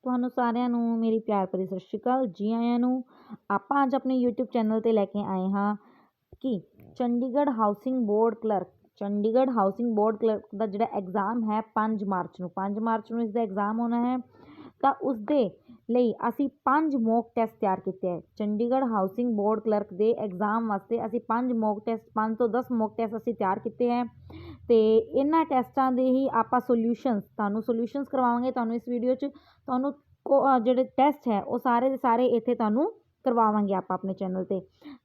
ਤੁਹਾਨੂੰ ਸਾਰਿਆਂ ਨੂੰ ਮੇਰੀ ਪਿਆਰ ਭਰੀ ਸਤਿ ਸ਼੍ਰੀ ਅਕਾਲ। ਜੀ ਆਇਆਂ ਨੂੰ। ਆਪਾਂ ਅੱਜ ਆਪਣੇ YouTube ਚੈਨਲ 'ਤੇ ਲੈ ਕੇ ਆਏ ਹਾਂ ਕਿ ਚੰਡੀਗੜ੍ਹ ਹਾਊਸਿੰਗ ਬੋਰਡ ਕਲਰਕ ਦਾ ਜਿਹੜਾ ਐਗਜ਼ਾਮ ਹੈ 5 ਮਾਰਚ ਨੂੰ ਇਸ ਦਾ ਐਗਜ਼ਾਮ ਹੋਣਾ ਹੈ। ਤਾਂ ਉਸਦੇ ਲਈ ਅਸੀਂ 5 ਮੌਕ ਟੈਸਟ ਤਿਆਰ ਕੀਤੇ ਹੈ। ਚੰਡੀਗੜ੍ਹ ਹਾਊਸਿੰਗ ਬੋਰਡ ਕਲਰਕ ਦੇ ਐਗਜ਼ਾਮ ਵਾਸਤੇ ਅਸੀਂ 5 ਮੌਕ ਟੈਸਟ 5 ਤੋਂ 10 ਮੌਕ ਟੈਸਟ ਅਸੀਂ ਤਿਆਰ ਕੀਤੇ ਹੈ। ਅਤੇ ਇਹਨਾਂ ਟੈਸਟਾਂ ਦੇ ਹੀ ਆਪਾਂ ਤੁਹਾਨੂੰ ਸੋਲਿਊਸ਼ਨਸ ਕਰਵਾਵਾਂਗੇ। ਤੁਹਾਨੂੰ ਇਸ ਵੀਡੀਓ 'ਚ ਤੁਹਾਨੂੰ ਜਿਹੜੇ ਟੈਸਟ ਹੈ ਉਹ ਸਾਰੇ ਦੇ ਸਾਰੇ ਇੱਥੇ ਤੁਹਾਨੂੰ ਕਰਵਾਵਾਂਗੇ ਆਪਾਂ ਆਪਣੇ ਚੈਨਲ 'ਤੇ।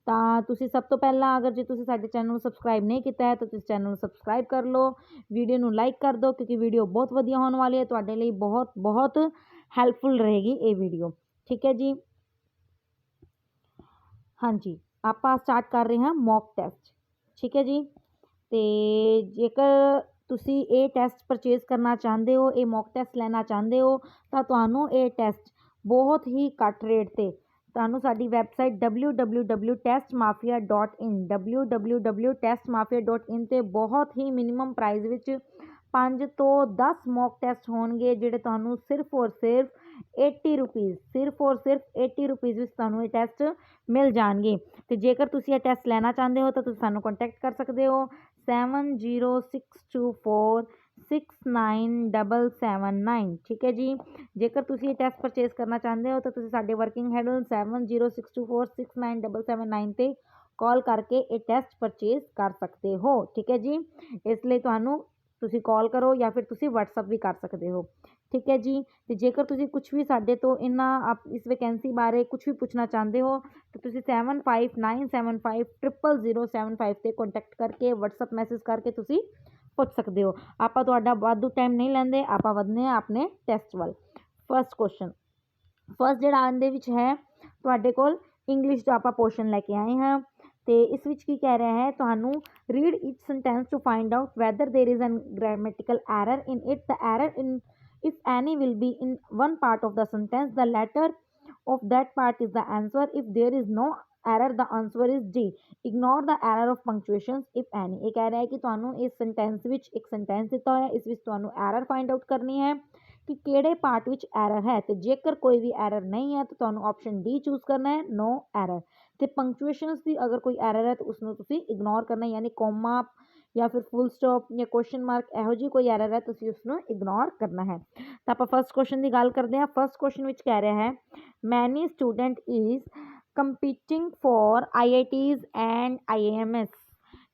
ਤਾਂ ਤੁਸੀਂ ਸਭ ਤੋਂ ਪਹਿਲਾਂ ਜੇ ਤੁਸੀਂ ਸਾਡੇ ਚੈਨਲ ਨੂੰ ਸਬਸਕ੍ਰਾਈਬ ਨਹੀਂ ਕੀਤਾ ਹੈ ਤਾਂ ਤੁਸੀਂ ਚੈਨਲ ਨੂੰ ਸਬਸਕ੍ਰਾਈਬ ਕਰ ਲਓ, ਵੀਡੀਓ ਨੂੰ ਲਾਈਕ ਕਰ ਦਿਓ, ਕਿਉਂਕਿ ਵੀਡੀਓ ਬਹੁਤ ਵਧੀਆ ਹੋਣ ਵਾਲੀ ਹੈ। ਤੁਹਾਡੇ ਲਈ ਬਹੁਤ ਬਹੁਤ ਹੈਲਪਫੁਲ ਰਹੇਗੀ ਇਹ ਵੀਡੀਓ। ਠੀਕ ਹੈ ਜੀ। ਹਾਂਜੀ, ਆਪਾਂ ਸਟਾਰਟ ਕਰ ਰਹੇ ਹਾਂ ਮੌਕ ਟੈਸਟ। ਠੀਕ ਹੈ ਜੀ। ਅਤੇ ਜੇਕਰ ਤੁਸੀਂ ਇਹ ਟੈਸਟ ਪਰਚੇਜ਼ ਕਰਨਾ ਚਾਹੁੰਦੇ ਹੋ, ਇਹ ਮੌਕ ਟੈਸਟ ਲੈਣਾ ਚਾਹੁੰਦੇ ਹੋ, ਤਾਂ ਤੁਹਾਨੂੰ ਇਹ ਟੈਸਟ ਬਹੁਤ ਹੀ ਘੱਟ ਰੇਟ 'ਤੇ ਤੁਹਾਨੂੰ ਸਾਡੀ ਵੈਬਸਾਈਟ www.testmafia.in 'ਤੇ ਬਹੁਤ ਹੀ ਮਿਨੀਮਮ ਪ੍ਰਾਈਸ ਵਿੱਚ 5 ਤੋਂ 10 ਮੌਕ ਟੈਸਟ ਹੋਣਗੇ, ਜਿਹੜੇ ਤੁਹਾਨੂੰ ਸਿਰਫ ਔਰ ਸਿਰਫ 80 ਰੁਪੀਜ਼ ਵਿੱਚ ਤੁਹਾਨੂੰ ਇਹ ਟੈਸਟ ਮਿਲ ਜਾਣਗੇ। ਅਤੇ ਜੇਕਰ ਤੁਸੀਂ ਇਹ ਟੈਸਟ ਲੈਣਾ ਚਾਹੁੰਦੇ ਹੋ ਤਾਂ ਤੁਸੀਂ ਸਾਨੂੰ ਕੰਟੈਕਟ ਕਰ ਸਕਦੇ ਹੋ 7062469779। ਠੀਕ ਹੈ ਜੀ। ਜੇਕਰ ਤੁਸੀਂ ਇਹ ਟੈਸਟ ਪਰਚੇਜ਼ ਕਰਨਾ ਚਾਹੁੰਦੇ ਹੋ ਤਾਂ ਤੁਸੀਂ ਸਾਡੇ ਵਰਕਿੰਗ ਹੈਡਲ 7062469779 'ਤੇ ਕਾਲ ਕਰਕੇ ਇਹ ਟੈਸਟ ਪਰਚੇਜ਼ ਕਰ ਸਕਦੇ ਹੋ। ਠੀਕ ਹੈ ਜੀ। ਇਸ ਲਈ ਤੁਸੀਂ ਕਾਲ ਕਰੋ ਜਾਂ ਫਿਰ ਤੁਸੀਂ ਵਟਸਐਪ ਵੀ ਕਰ ਸਕਦੇ ਹੋ। ਠੀਕ ਹੈ ਜੀ। ਅਤੇ ਜੇਕਰ ਤੁਸੀਂ ਕੁਛ ਵੀ ਸਾਡੇ ਤੋਂ ਇਸ ਵੈਕੈਂਸੀ ਬਾਰੇ ਕੁਛ ਵੀ ਪੁੱਛਣਾ ਚਾਹੁੰਦੇ ਹੋ ਤਾਂ ਤੁਸੀਂ 7597500075 'ਤੇ ਕੰਟੈਕਟ ਕਰਕੇ ਵਟਸਐਪ ਮੈਸੇਜ ਕਰਕੇ ਤੁਸੀਂ ਪੁੱਛ ਸਕਦੇ ਹੋ। ਆਪਾਂ ਤੁਹਾਡਾ ਵਾਧੂ ਟਾਈਮ ਨਹੀਂ ਲੈਂਦੇ, ਆਪਾਂ ਵਧਦੇ ਹਾਂ ਆਪਣੇ ਟੈਸਟ ਵੱਲ। ਫਸਟ ਜਿਹੜਾ ਆਉਂਦੇ ਵਿੱਚ ਹੈ ਤੁਹਾਡੇ ਕੋਲ ਇੰਗਲਿਸ਼ ਦਾ ਆਪਾਂ ਪੋਰਸ਼ਨ ਲੈ ਕੇ ਆਏ ਹਾਂ। ਅਤੇ ਇਸ ਵਿੱਚ ਕੀ ਕਹਿ ਰਿਹਾ ਹੈ, ਤੁਹਾਨੂੰ read each sentence to find out whether there is an grammatical error in it. The error in if any will be in one part of the sentence, the letter of that part is the answer. If there is no error, the answer is D. Ignore the error of punctuations if any। ਇਹ ਕਹਿ ਰਿਹਾ ਹੈ ਕਿ ਤੁਹਾਨੂੰ ਇਸ sentence ਵਿੱਚ ਇੱਕ sentence ਦਿੱਤਾ ਹੋਇਆ, ਇਸ ਵਿੱਚ ਤੁਹਾਨੂੰ ਐਰਰ ਫਾਈਂਡ ਆਊਟ ਕਰਨੀ ਹੈ ਕਿ ਕਿਹੜੇ ਪਾਰਟ ਵਿੱਚ ਐਰਰ ਹੈ। ਅਤੇ ਜੇਕਰ ਕੋਈ ਵੀ ਐਰਰ ਨਹੀਂ ਹੈ ਤਾਂ ਤੁਹਾਨੂੰ ਆਪਸ਼ਨ ਡੀ ਚੂਜ਼ ਕਰਨਾ ਹੈ, ਨੋ ਐਰਰ। ਅਤੇ ਪੰਕਚੁਏਸ਼ਨਸ ਦੀ ਅਗਰ ਕੋਈ ਐਰਰ ਹੈ ਤਾਂ ਉਸਨੂੰ ਤੁਸੀਂ ਇਗਨੋਰ ਕਰਨਾ, ਯਾਨੀ ਕੋਮਾ ਜਾਂ ਫਿਰ ਫੁੱਲ ਸਟਾਪ ਜਾਂ ਕੁਐਸਚਨ ਮਾਰਕ, ਇਹੋ ਜਿਹੀ ਕੋਈ ਐਰਰ ਹੈ ਤੁਸੀਂ ਉਸਨੂੰ ਇਗਨੋਰ ਕਰਨਾ ਹੈ। ਤਾਂ ਆਪਾਂ ਫਸਟ ਕੁਐਸਚਨ ਦੀ ਗੱਲ ਕਰਦੇ ਹਾਂ। ਫਸਟ ਕੁਐਸਚਨ ਵਿੱਚ ਕਹਿ ਰਿਹਾ ਹੈ many student is competing for IITs and IIMs।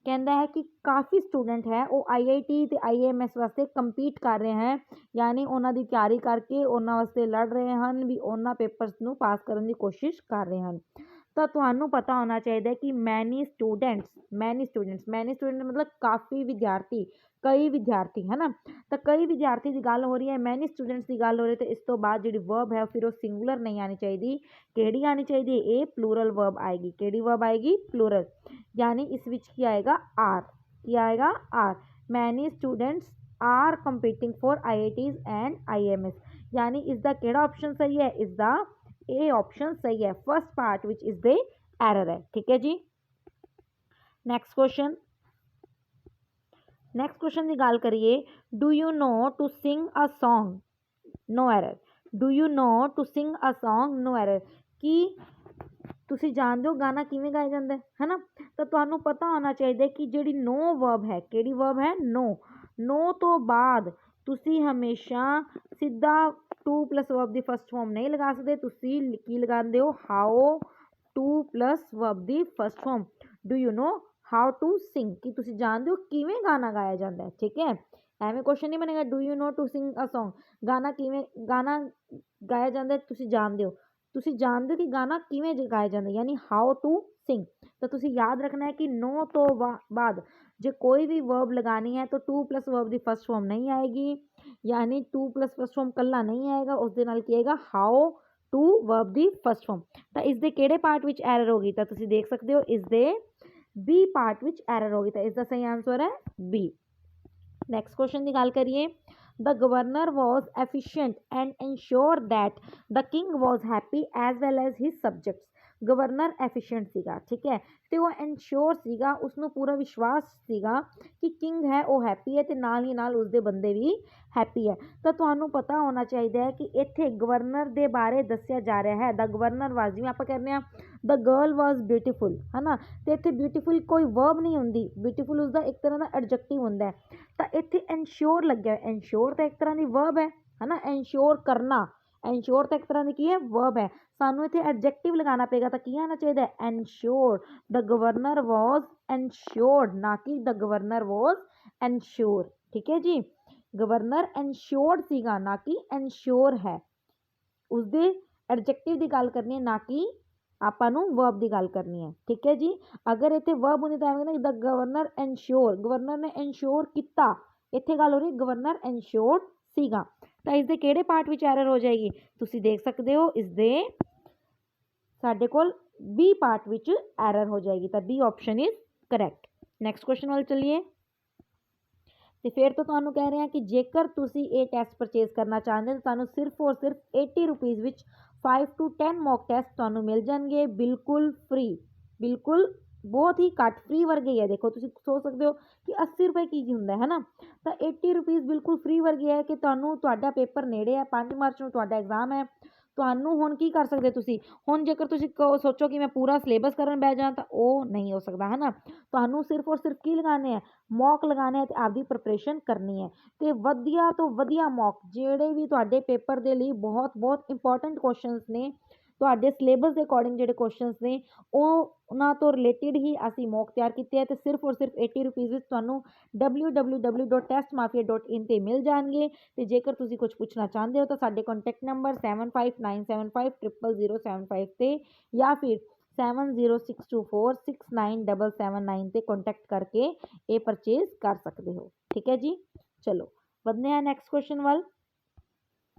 ਕਹਿੰਦਾ ਹੈ ਕਿ ਕਾਫੀ ਸਟੂਡੈਂਟ ਹੈ ਉਹ IIT ਅਤੇ IIMS ਵਾਸਤੇ ਕੰਪੀਟ ਕਰ ਰਹੇ ਹੈ, ਯਾਨੀ ਉਹਨਾਂ ਦੀ ਤਿਆਰੀ ਕਰਕੇ ਉਹਨਾਂ ਵਾਸਤੇ ਲੜ ਰਹੇ ਹਨ, ਵੀ ਉਹਨਾਂ ਪੇਪਰਸ ਨੂੰ ਪਾਸ ਕਰਨ ਦੀ ਕੋਸ਼ਿਸ਼ ਕਰ ਰਹੇ ਹਨ। ਤਾਂ ਤੁਹਾਨੂੰ ਪਤਾ ਹੋਣਾ ਚਾਹੀਦਾ ਕਿ ਮੈਨੀ ਸਟੂਡੈਂਟਸ ਮਤਲਬ ਕਾਫੀ ਵਿਦਿਆਰਥੀ, ਕਈ ਵਿਦਿਆਰਥੀ ਹੈ ਨਾ। ਤਾਂ ਕਈ ਵਿਦਿਆਰਥੀ ਦੀ ਗੱਲ ਹੋ ਰਹੀ ਹੈ, ਮੈਨੀ ਸਟੂਡੈਂਟਸ ਦੀ ਗੱਲ ਹੋ ਰਹੀ ਹੈ। ਤਾਂ ਇਸ ਤੋਂ ਬਾਅਦ ਜਿਹੜੀ ਵਰਬ ਹੈ ਫਿਰ ਉਹ ਸਿੰਗੂਲਰ ਨਹੀਂ ਆਉਣੀ ਚਾਹੀਦੀ। ਕਿਹੜੀ ਆਉਣੀ ਚਾਹੀਦੀ? ਇਹ ਪਲੂਰਲ ਵਰਬ ਆਏਗੀ। ਕਿਹੜੀ ਵਰਬ ਆਏਗੀ? ਪਲੂਰਲ। ਯਾਨੀ ਇਸ ਵਿੱਚ ਕੀ ਆਏਗਾ? ਆਰ। ਕੀ ਆਏਗਾ? Are. Many students are competing for IITs and IIMs। ਯਾਨੀ ਇਸ ਦਾ ਕਿਹੜਾ ਆਪਸ਼ਨ ਸਹੀ ਹੈ? ਇਸ ਦਾ ਇਹ ਆਪਸ਼ਨ ਸਹੀ ਹੈ। ਫਸਟ ਪਾਰਟ ਵਿੱਚ ਇਸ ਦੇ ਐਰਰ ਹੈ। ਠੀਕ ਹੈ ਜੀ। ਨੈਕਸਟ ਕੁਐਸਚਨ ਦੀ ਗੱਲ ਕਰੀਏ, do you know to sing a song? No error. Do you know to sing a song? No error. ਕੀ ਤੁਸੀਂ ਜਾਣਦੇ ਹੋ ਗਾਣਾ ਕਿਵੇਂ ਗਾਇਆ ਜਾਂਦਾ ਹੈ ਨਾ। ਤਾਂ ਤੁਹਾਨੂੰ ਪਤਾ ਹੋਣਾ ਚਾਹੀਦਾ ਕਿ ਜਿਹੜੀ ਨੋ ਵਰਬ ਹੈ, ਕਿਹੜੀ ਵਰਬ ਹੈ? ਨੋ ਤੋਂ ਬਾਅਦ ਤੁਸੀਂ ਹਮੇਸ਼ਾ ਸਿੱਧਾ ਟੂ ਪਲੱਸ ਵਰਬ ਦੀ ਫਸਟ ਫਾਰਮ ਨਹੀਂ ਲਗਾ ਸਕਦੇ। ਤੁਸੀਂ ਕੀ ਲਗਾਉਂਦੇ ਹੋ? ਹਾਓ ਟੂ ਪਲੱਸ ਵਰਬ ਦੀ first form. Do you know how to sing? ਕਿ ਤੁਸੀਂ ਜਾਣਦੇ ਹੋ ਕਿਵੇਂ ਗਾਣਾ ਗਾਇਆ ਜਾਂਦਾ ਹੈ। ਠੀਕ ਹੈ। ਐਵੇਂ ਕੁਐਸਚਨ ਨਹੀਂ ਬਣੇਗਾ do you know to sing a song. ਗਾਣਾ ਗਾਇਆ ਜਾਂਦਾ ਤੁਸੀਂ ਜਾਣਦੇ ਹੋ ਕਿ ਗਾਣਾ ਕਿਵੇਂ ਗਾਇਆ ਜਾਂਦਾ, ਯਾਨੀ ਹਾਊ ਟੂ ਸਿੰਗ। ਤਾਂ ਤੁਸੀਂ ਯਾਦ ਰੱਖਣਾ ਹੈ ਕਿ ਨੋ ਤੋਂ ਬਾਅਦ ਜੇ ਕੋਈ ਵੀ ਵਰਬ ਲਗਾਣੀ ਹੈ ਤਾਂ ਟੂ ਪਲੱਸ ਵਰਬ ਦੀ ਫਸਟ ਫਾਰਮ ਨਹੀਂ ਆਏਗੀ, ਯਾਨੀ ਟੂ ਪਲੱਸ ਫਸਟ ਫਾਰਮ ਕੱਲਾ ਨਹੀਂ ਆਏਗਾ, ਉਸ ਦੇ ਨਾਲ ਕੀ ਆਏਗਾ? ਹਾਊ ਟੂ ਵਰਬ ਦੀ ਫਸਟ ਫਾਰਮ। ਤਾਂ ਇਸ ਦੇ ਕਿਹੜੇ ਪਾਰਟ ਵਿੱਚ ਐਰਰ ਹੋਗੀ? ਤਾਂ ਤੁਸੀਂ ਦੇਖ ਸਕਦੇ ਹੋ ਇਸ ਦੇ ਬੀ ਪਾਰਟ ਵਿੱਚ ਐਰਰ ਹੋਗੀ। ਤਾਂ ਇਸ ਦਾ ਸਹੀ ਆਂਸਰ ਹੈ ਬੀ। ਨੈਕਸਟ ਕੁਐਸਚਨ ਦੀ ਗੱਲ ਕਰੀਏ, the governor was efficient and insure that the king was happy as well as his subjects. Governor efficient ਸੀਗਾ, ਠੀਕ ਹੈ, ਤੇ ਉਹ ਐਨਸ਼ੋਰ ਸੀਗਾ, ਉਸਨੂੰ ਪੂਰਾ ਵਿਸ਼ਵਾਸ ਸੀਗਾ ਕਿ ਕਿੰਗ ਹੈ ਉਹ ਹੈਪੀ ਹੈ ਤੇ ਨਾਲ ਹੀ ਨਾਲ ਉਸਦੇ ਬੰਦੇ ਵੀ ਹੈਪੀ ਹੈ। ਤਾਂ ਤੁਹਾਨੂੰ ਪਤਾ ਹੋਣਾ ਚਾਹੀਦਾ ਹੈ ਕਿ ਇੱਥੇ ਗਵਰਨਰ ਦੇ ਬਾਰੇ ਦੱਸਿਆ ਜਾ ਰਿਹਾ ਹੈ, ਦਾ ਗਵਰਨਰ ਵਾਜ਼, ਜਿਵੇਂ ਆਪਾਂ ਕਹਿੰਦੇ ਹਾਂ ਦ ਗਰਲ ਵਾਜ਼ ਬਿਊਟੀਫੁਲ, ਹੈ ਨਾ, ਤੇ ਇੱਥੇ ਬਿਊਟੀਫੁਲ ਕੋਈ ਵਰਬ ਨਹੀਂ ਹੁੰਦੀ, ਬਿਊਟੀਫੁਲ ਉਸਦਾ ਇੱਕ ਤਰ੍ਹਾਂ ਦਾ ਐਡਜੈਕਟਿਵ ਹੁੰਦਾ ਹੈ। ਤਾਂ ਇੱਥੇ ਐਨਸ਼ੋਰ ਲੱਗਿਆ, ਐਨਸ਼ੋਰ ਤਾਂ ਇੱਕ ਤਰ੍ਹਾਂ ਦੀ ਵਰਬ ਹੈ ਨਾ, ਐਨਸ਼ੋਰ ਕਰਨਾ, ਐਨਸ਼ੋਰ ਤਾਂ ਇੱਕ ਤਰ੍ਹਾਂ ਦੀ ਕੀ ਹੈ, ਵਰਬ ਹੈ। ਸਾਨੂੰ ਇੱਥੇ ਐਡਜੈਕਟਿਵ ਲਗਾਉਣਾ ਪਏਗਾ, ਤਾਂ ਕੀ ਆਉਣਾ ਚਾਹੀਦਾ ਹੈ, ਐਨਸ਼ੋਰ, ਦ ਗਵਰਨਰ ਵਾਜ਼ ਐਨਸ਼ੋਰਡ, ਨਾ ਕਿ ਦ ਗਵਰਨਰ ਵਾਜ਼ ਐਨਸ਼ੋਰ, ਠੀਕ ਹੈ ਜੀ, ਗਵਰਨਰ ਐਨਸ਼ੋਰਡ ਸੀਗਾ ਨਾ ਕਿ ਐਨਸ਼ੋਰ ਹੈ, ਉਸਦੇ ਐਡਜੈਕਟਿਵ ਦੀ ਗੱਲ ਕਰਨੀ ਹੈ, ਨਾ ਕਿ ਆਪਾਂ ਨੂੰ ਵਰਬ ਦੀ ਗੱਲ ਕਰਨੀ ਹੈ, ਠੀਕ ਹੈ ਜੀ। ਅਗਰ ਇੱਥੇ ਵਰਬ ਹੁੰਦੀ ਤਾਂ ਐਵੇਂ ਨਾ ਦ ਗਵਰਨਰ ਐਨਸ਼ੋਰ, ਗਵਰਨਰ ਨੇ ਐਨਸ਼ੋਰ ਕੀਤਾ, ਇੱਥੇ ਗੱਲ ਹੋ ਰਹੀ ਗਵਰਨਰ ਐਨਸ਼ੋਰਡ ਸੀਗਾ। ਤਾਂ ਇਸਦੇ ਕਿਹੜੇ ਪਾਰਟ ਵਿੱਚ ਐਰਰ ਹੋ ਜਾਏਗੀ, ਤੁਸੀਂ ਦੇਖ ਸਕਦੇ ਹੋ ਇਸਦੇ ਸਾਡੇ ਕੋਲ ਬੀ ਪਾਰਟ ਵਿੱਚ ਐਰਰ ਹੋ ਜਾਏਗੀ, ਤਾਂ B option is correct. Next question ਵੱਲ ਚੱਲੀਏ। ਤੇ ਫਿਰ ਤੋਂ ਤੁਹਾਨੂੰ ਕਹਿ ਰਹੇ ਹਾਂ ਕਿ ਜੇਕਰ ਤੁਸੀਂ ਇਹ ਟੈਸਟ ਪਰਚੇਜ਼ ਕਰਨਾ ਚਾਹੁੰਦੇ ਹੋ ਤਾਂ ਤੁਹਾਨੂੰ ਸਿਰਫ ਔਰ ਸਿਰਫ 80 ਰੁਪੀਜ਼ ਵਿੱਚ 5 to 10 ਮੌਕ ਟੈਸਟ ਤੁਹਾਨੂੰ ਮਿਲ ਜਾਣਗੇ ਬਿਲਕੁਲ ਫ੍ਰੀ, ਬਿਲਕੁਲ ਬਹੁਤ ਹੀ ਘੱਟ, ਫ੍ਰੀ ਵਰਗੇ ਹੀ ਹੈ। ਦੇਖੋ ਤੁਸੀਂ ਸੋਚ ਸਕਦੇ ਹੋ ਕਿ 80 ਰੁਪਏ ਕੀ ਹੁੰਦਾ ਹੈ ਨਾ, ਤਾਂ 80 ਰੁਪੀਜ਼ ਬਿਲਕੁਲ ਫ੍ਰੀ ਵਰਗੇ ਹੈ ਕਿ ਤੁਹਾਨੂੰ ਤੁਹਾਡਾ ਪੇਪਰ ਨੇੜੇ ਹੈ, 5 ਮਾਰਚ ਨੂੰ ਤੁਹਾਡਾ ਐਗਜ਼ਾਮ ਹੈ, ਤੁਹਾਨੂੰ ਹੁਣ ਕੀ ਕਰ ਸਕਦੇ ਤੁਸੀਂ, ਹੁਣ ਜੇਕਰ ਤੁਸੀਂ ਸੋਚੋ ਕਿ ਮੈਂ ਪੂਰਾ ਸਿਲੇਬਸ ਕਰਨ ਬਹਿ ਜਾਵਾਂ ਤਾਂ ਉਹ ਨਹੀਂ ਹੋ ਸਕਦਾ, ਹੈ ਨਾ, ਤੁਹਾਨੂੰ ਸਿਰਫ ਔਰ ਸਿਰਫ ਕੀ ਲਗਾਉਣੇ ਹੈ, ਮੌਕ ਲਗਾਉਣੇ ਹੈ ਤੇ ਆਪਦੀ ਪ੍ਰੈਪਰੇਸ਼ਨ ਕਰਨੀ ਹੈ। ਤੇ ਵਧੀਆ ਤੋਂ ਵਧੀਆ ਮੌਕ ਜਿਹੜੇ ਵੀ ਤੁਹਾਡੇ ਪੇਪਰ ਦੇ ਲਈ ਬਹੁਤ ਬਹੁਤ ਇੰਪੋਰਟੈਂਟ ਕੁਐਸਚਨਸ ਨੇ, ਤੁਹਾਡੇ ਸਿਲੇਬਸ ਦੇ ਅਕੋਰਡਿੰਗ ਜਿਹੜੇ ਕੁਐਸਚਨਸ ਨੇ ਉਹਨਾਂ ਤੋਂ ਰਿਲੇਟਿਡ ਹੀ ਅਸੀਂ ਮੌਕ ਤਿਆਰ ਕੀਤੇ ਹੈ, ਤੇ ਸਿਰਫ ਔਰ ਸਿਰਫ 80 ਰੁਪੀਜ਼ ਵਿੱਚ ਤੁਹਾਨੂੰ www.testmafia.in ਤੇ ਮਿਲ ਜਾਣਗੇ। ਤੇ ਜੇਕਰ ਤੁਸੀਂ ਕੁਝ ਪੁੱਛਣਾ ਚਾਹੁੰਦੇ ਹੋ ਤਾਂ ਸਾਡੇ ਕੰਟੈਕਟ ਨੰਬਰ 7597500075 ਤੇ ਜਾਂ ਫਿਰ 7062469779 ਤੇ ਕੰਟੈਕਟ ਕਰਕੇ ਇਹ ਪਰਚੇਜ਼ ਕਰ ਸਕਦੇ ਹੋ, ਠੀਕ ਹੈ ਜੀ। ਚਲੋ ਵਧਦੇ ਹਾਂ ਨੈਕਸਟ ਕੁਐਸਚਨ ਵੱਲ।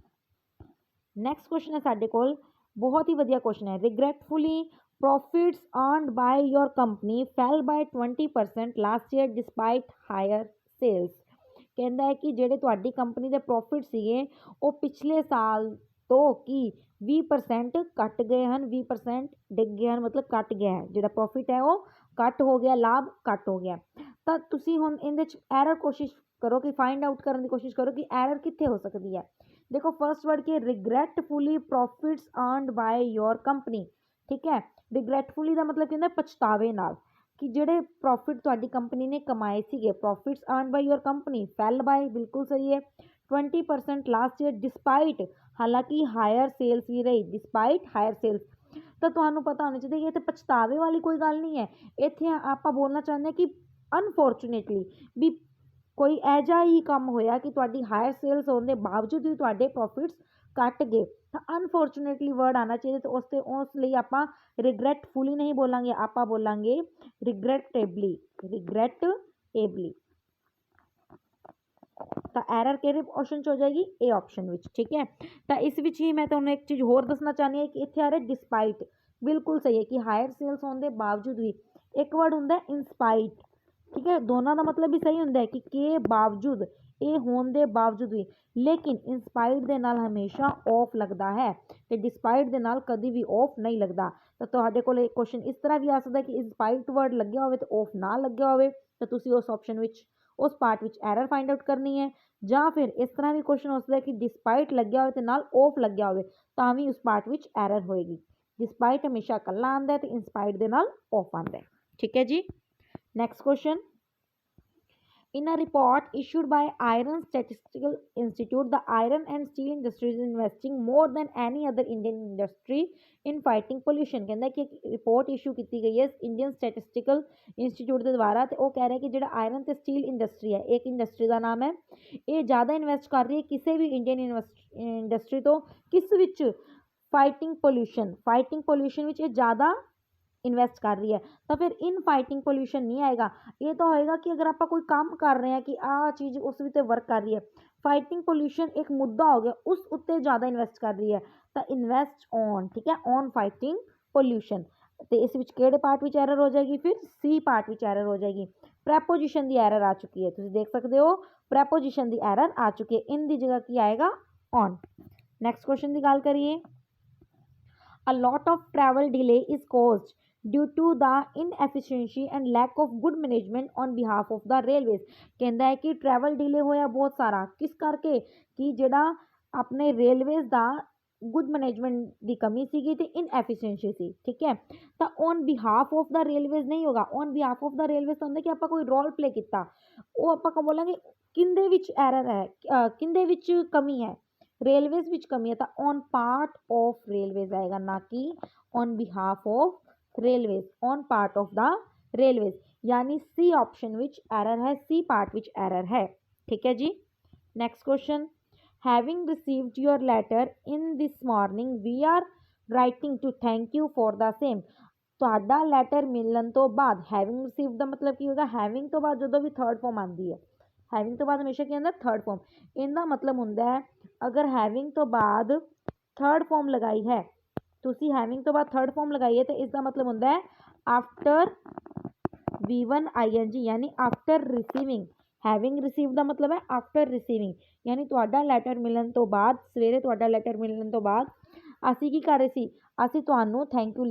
ਨੈਕਸਟ ਕੁਐਸਚਨ ਹੈ ਸਾਡੇ ਕੋਲ, ਬਹੁਤ ਹੀ ਵਧੀਆ ਕੁਐਸਚਨ ਹੈ, ਰਿਗਰੈਟਫੁਲੀ profits earned by your company fell by 20% last year despite higher sales। ਕਹਿੰਦਾ ਹੈ ਕਿ ਜਿਹੜੇ ਤੁਹਾਡੀ ਕੰਪਨੀ ਦੇ ਪ੍ਰੋਫਿਟ ਸੀਗੇ ਉਹ ਪਿਛਲੇ ਸਾਲ ਤੋਂ ਕੀ 20% ਘਟ ਗਏ ਹਨ, 20% ਡਿੱਗ ਗਏ ਹਨ, ਮਤਲਬ ਘਟ ਗਿਆ ਹੈ, ਜਿਹੜਾ ਪ੍ਰੋਫਿਟ ਹੈ ਉਹ ਘਟ ਹੋ ਗਿਆ, ਲਾਭ ਘਟ ਹੋ ਗਿਆ। ਤਾਂ ਤੁਸੀਂ ਹੁਣ ਇਹਦੇ 'ਚ ਐਰਰ ਕੋਸ਼ਿਸ਼ ਕਰੋ ਕਿ ਫਾਈਂਡ ਆਊਟ ਕਰਨ ਦੀ ਕੋਸ਼ਿਸ਼ ਕਰੋ ਕਿ ਐਰਰ ਕਿੱਥੇ ਹੋ ਸਕਦੀ ਹੈ। ਦੇਖੋ ਫਸਟ ਵਰਡ ਕੀ, regretfully profits earned by your company, ਠੀਕ ਹੈ, ਰਿਗਰੈਟਫੁਲੀ ਦਾ ਮਤਲਬ ਕੀ ਹੁੰਦਾ, ਪਛਤਾਵੇ ਨਾਲ, ਕਿ ਜਿਹੜੇ ਪ੍ਰੋਫਿਟ ਤੁਹਾਡੀ ਕੰਪਨੀ ਨੇ ਕਮਾਏ ਸੀਗੇ, profits earned by your company ਫੈਲ ਬਾय, ਬਿਲਕੁਲ ਸਹੀ ਹੈ, 20% ਲਾਸਟ ਈਅਰ ਡਿਸਪਾਈਟ, ਹਾਲਾਂਕਿ ਹਾਇਰ ਸੇਲਸ ਵੀ ਰਹੀ, ਡਿਸਪਾਈਟ ਹਾਇਰ ਸੇਲਸ। ਤਾਂ ਤੁਹਾਨੂੰ ਪਤਾ ਹੋਣਾ ਚਾਹੀਦਾ ਕਿ ਇੱਥੇ ਪਛਤਾਵੇ ਵਾਲੀ ਕੋਈ ਗੱਲ ਨਹੀਂ ਹੈ, ਇੱਥੇ ਆਪਾਂ ਬੋਲਣਾ ਚਾਹੁੰਦੇ ਹਾਂ ਕਿ ਅਨਫੋਰਚੂਨੇਟਲੀ ਵੀ ਕੋਈ ਐਜਾ ਹੀ ਕੰਮ ਹੋਇਆ ਕਿ ਤੁਹਾਡੀ ਹਾਇਰ ਸੇਲਸ ਹੋਣ ਦੇ ਬਾਵਜੂਦ ਵੀ ਤੁਹਾਡੇ ਪ੍ਰੋਫਿਟਸ ਘਟ ਗਏ, ਤਾਂ ਅਨਫੋਰਚੂਨੇਟਲੀ ਵਰਡ ਆਉਣਾ ਚਾਹੀਦਾ। ਤੇ ਉਸ ਲਈ ਆਪਾਂ ਰਿਗਰੈਟਫੁਲੀ ਨਹੀਂ ਬੋਲਾਂਗੇ, ਆਪਾਂ ਬੋਲਾਂਗੇ ਰਿਗਰੈਟੇਬਲੀ, ਰਿਗਰੈਟੇਬਲੀ। ਤਾਂ ਐਰਰ ਕਿਹੜੇ ਆਪਸ਼ਨ 'ਚ ਹੋ ਜਾਏਗੀ, ਇਹ ਆਪਸ਼ਨ ਵਿੱਚ, ਠੀਕ ਹੈ। ਤਾਂ ਇਸ ਵਿੱਚ ਹੀ ਮੈਂ ਤੁਹਾਨੂੰ ਇੱਕ ਚੀਜ਼ ਹੋਰ ਦੱਸਣਾ ਚਾਹੁੰਦੀ ਹਾਂ ਕਿ ਇੱਥੇ ਆ ਰਿਹਾ ਡਿਸਪਾਈਟ, ਬਿਲਕੁਲ ਸਹੀ ਹੈ ਕਿ ਹਾਇਰ ਸੇਲਸ ਹੋਣ ਦੇ ਬਾਵਜੂਦ ਵੀ, ਇੱਕ ਵਰਡ ਹੁੰਦਾ ਇਨਸਪਾਈਟ, ਠੀਕ ਹੈ, ਦੋਨਾਂ ਦਾ ਮਤਲਬ ਵੀ ਸਹੀ ਹੁੰਦਾ ਹੈ ਕਿ ਬਾਵਜੂਦ, ਇਹ ਹੋਣ ਦੇ ਬਾਵਜੂਦ ਵੀ, ਲੇਕਿਨ ਇਨਸਪਾਈਟ ਦੇ ਨਾਲ ਹਮੇਸ਼ਾ ਆਫ ਲੱਗਦਾ ਹੈ ਤੇ ਡਿਸਪਾਈਟ ਦੇ ਨਾਲ ਕਦੀ ਵੀ ਆਫ ਨਹੀਂ ਲੱਗਦਾ। ਤਾਂ ਤੁਹਾਡੇ ਕੋਲ ਇੱਕ ਕੁਐਸਚਨ ਇਸ ਤਰ੍ਹਾਂ ਵੀ ਆ ਸਕਦਾ ਕਿ ਇਨਸਪਾਈਟ ਵਰਡ ਲੱਗਿਆ ਹੋਵੇ ਤੇ ਆਫ ਨਾ ਲੱਗਿਆ ਹੋਵੇ, ਤਾਂ ਤੁਸੀਂ ਉਸ ਆਪਸ਼ਨ ਵਿੱਚ, ਉਸ ਪਾਰਟ ਵਿੱਚ ਐਰਰ ਫਾਈਂਡ ਆਊਟ ਕਰਨੀ ਹੈ। ਜਾਂ ਫਿਰ ਇਸ ਤਰ੍ਹਾਂ ਵੀ ਕੁਐਸਚਨ ਹੋ ਸਕਦਾ ਕਿ ਡਿਸਪਾਈਟ ਲੱਗਿਆ ਹੋਵੇ ਤੇ ਨਾਲ ਆਫ ਲੱਗਿਆ ਹੋਵੇ, ਤਾਂ ਵੀ ਉਸ ਪਾਰਟ ਵਿੱਚ ਐਰਰ ਹੋਏਗੀ। ਡਿਸਪਾਈਟ ਹਮੇਸ਼ਾ ਇਕੱਲਾ ਆਉਂਦਾ ਹੈ ਤੇ ਇਨਸਪਾਈਟ ਦੇ ਨਾਲ ਆਫ ਆਉਂਦਾ ਹੈ, ਠੀਕ ਹੈ ਜੀ। Next question, in a report issued by Iron Statistical Institute, the iron and steel industry is investing more than any other Indian industry in fighting pollution। ਕਹਿੰਦਾ ਕਿ ਇੱਕ ਰਿਪੋਰਟ ਇਸ਼ੂ ਕੀਤੀ ਗਈ ਹੈ ਇੰਡੀਅਨ ਸਟੈਟਿਸਟੀਕਲ ਇੰਸਟੀਚਿਊਟ ਦੇ ਦੁਆਰਾ, ਤੇ ਉਹ ਕਹਿ ਰਿਹਾ ਕਿ ਜਿਹੜਾ ਆਇਰਨ ਤੇ ਸਟੀਲ ਇੰਡਸਟਰੀ ਹੈ, ਇੱਕ ਇੰਡਸਟਰੀ ਦਾ ਨਾਮ ਹੈ, ਇਹ ਜ਼ਿਆਦਾ ਇਨਵੈਸਟ ਕਰ ਰਹੀ ਹੈ ਕਿਸੇ ਵੀ ਇੰਡੀਅਨ ਇੰਡਸਟਰੀ ਤੋਂ, ਕਿਸ ਵਿੱਚ, ਫਾਈਟਿੰਗ ਪੋਲਿਊਸ਼ਨ ਵਿੱਚ ਇਹ ਜ਼ਿਆਦਾ ਇਨਵੈਸਟ ਕਰ ਰਹੀ ਹੈ। ਤਾਂ ਫਿਰ ਇਨ ਫਾਈਟਿੰਗ ਪੋਲਿਊਸ਼ਨ ਨਹੀਂ ਆਏਗਾ, ਇਹ ਤਾਂ ਹੋਏਗਾ ਕਿ ਅਗਰ ਆਪਾਂ ਕੋਈ ਕੰਮ ਕਰ ਰਹੇ ਹਾਂ ਕਿ ਆਹ ਚੀਜ਼ ਉਸ ਵਿੱਚ ਵਰਕ ਕਰ ਰਹੀ ਹੈ, ਫਾਈਟਿੰਗ ਪੋਲਿਊਸ਼ਨ ਇੱਕ ਮੁੱਦਾ ਹੋ ਗਿਆ, ਉਸ ਉੱਤੇ ਜ਼ਿਆਦਾ ਇਨਵੈਸਟ ਕਰ ਰਹੀ ਹੈ, ਤਾਂ ਇਨਵੈਸਟ ਔਨ, ਠੀਕ ਹੈ, ਔਨ ਫਾਈਟਿੰਗ ਪੋਲਿਊਸ਼ਨ। ਤੇ ਇਸ ਵਿੱਚ ਕਿਹੜੇ ਪਾਰਟ ਵਿੱਚ ਐਰਰ ਹੋ ਜਾਏਗੀ, ਫਿਰ ਸੀ ਪਾਰਟ ਵਿੱਚ ਐਰਰ ਹੋ ਜਾਏਗੀ। ਪ੍ਰੈਪੋਜੀਸ਼ਨ ਦੀ ਐਰਰ ਆ ਚੁੱਕੀ ਹੈ, ਤੁਸੀਂ ਦੇਖ ਸਕਦੇ ਹੋ ਪ੍ਰੈਪੋਜੀਸ਼ਨ ਦੀ ਐਰਰ ਆ ਚੁੱਕੀ ਹੈ, ਇਨ ਦੀ ਜਗ੍ਹਾ ਕੀ ਆਏਗਾ, ਔਨ। ਨੈਕਸਟ ਕੁਐਸਚਨ ਦੀ ਗੱਲ ਕਰੀਏ, A lot of travel delay is caused due to the inefficiency and lack of good management on behalf of the railways। ਕਹਿੰਦਾ ਹੈ ਕਿ travel delay ਹੋਇਆ ਬਹੁਤ ਸਾਰਾ ਕਿਸ ਕਰਕੇ ਕਿ ਜਿਹੜਾ ਆਪਣੇ railways ਦਾ ਗੁੱਡ ਮੈਨੇਜਮੈਂਟ ਦੀ ਕਮੀ ਸੀਗੀ ਤੇ ਇਨਐਫੀਸ਼ੀਐਂਸੀ ਸੀ। ਠੀਕ ਹੈ, ਤਾਂ on behalf of the railways ਨਹੀਂ ਹੋਗਾ। On behalf of the railways ਤਾਂ ਹੁੰਦਾ ਕਿ ਆਪਾਂ ਕੋਈ ਰੋਲ ਪਲੇ ਕੀਤਾ, ਉਹ ਆਪਾਂ ਕਾ ਬੋਲਾਂਗੇ ਕਿੰਦੇ ਵਿੱਚ ਐਰਰ ਹੈ, ਕਿੰਦੇ ਵਿੱਚ ਕਮੀ ਹੈ, ਰੇਲਵੇਜ਼ ਵਿੱਚ ਕਮੀ ਹੈ, ਤਾਂ ਔਨ ਪਾਰਟ ਆਫ ਰੇਲਵੇਜ਼ ਆਏਗਾ, ਨਾ ਕਿ on behalf of railways, on part of the railways. यानी सी ऑप्शन विच एरर है, सी पार्ट विच एरर है। ठीक है जी। Next question, having received your letter in this morning we are writing to thank you for the same. ਤੁਹਾਡਾ letter ਮਿਲਣ ਤੋਂ ਬਾਅਦ, ਹੈਵਿੰਗ ਰਿਸੀਵਡ ਦਾ ਮਤਲਬ ਕੀ ਹੋਗਾ, ਹੈਵਿੰਗ ਤੋਂ ਬਾਅਦ ਜਦੋਂ ਵੀ ਥਰਡ ਫਾਰਮ ਆਉਂਦੀ ਹੈ, ਹੈਵਿੰਗ ਤੋਂ ਬਾਅਦ ਹਮੇਸ਼ਾ ਕੀ ਆਉਂਦਾ ਥਰਡ ਫਾਰਮ। ਇਹਦਾ ਮਤਲਬ ਹੁੰਦਾ ਹੈ ਅਗਰ ਹੈਵਿੰਗ ਤੋਂ ਬਾਅਦ ਥਰਡ ਫਾਰਮ ਲਗਾਈ ਹੈ, ਤੁਸੀਂ ਹੈਵਿੰਗ ਤੋਂ ਬਾਅਦ ਥਰਡ ਫਾਰਮ ਲਗਾਈ ਹੈ, ਤਾਂ ਇਸ ਦਾ ਮਤਲਬ ਹੁੰਦਾ ਹੈ ਆਫਟਰ V1 ING, यानी आफ्टर रिसीविंग। हैविंग रिसीव ਦਾ ਮਤਲਬ ਹੈ आफ्टर रिसीविंग, यानी ਤੁਹਾਡਾ ਲੈਟਰ ਮਿਲਣ ਤੋਂ ਬਾਅਦ, ਸਵੇਰੇ ਤੁਹਾਡਾ ਲੈਟਰ ਮਿਲਣ ਤੋਂ ਬਾਅਦ ਅਸੀਂ ਕੀ ਕਰ ਰਹੇ ਸੀ, ਅਸੀਂ ਤੁਹਾਨੂੰ ਥੈਂਕ ਯੂ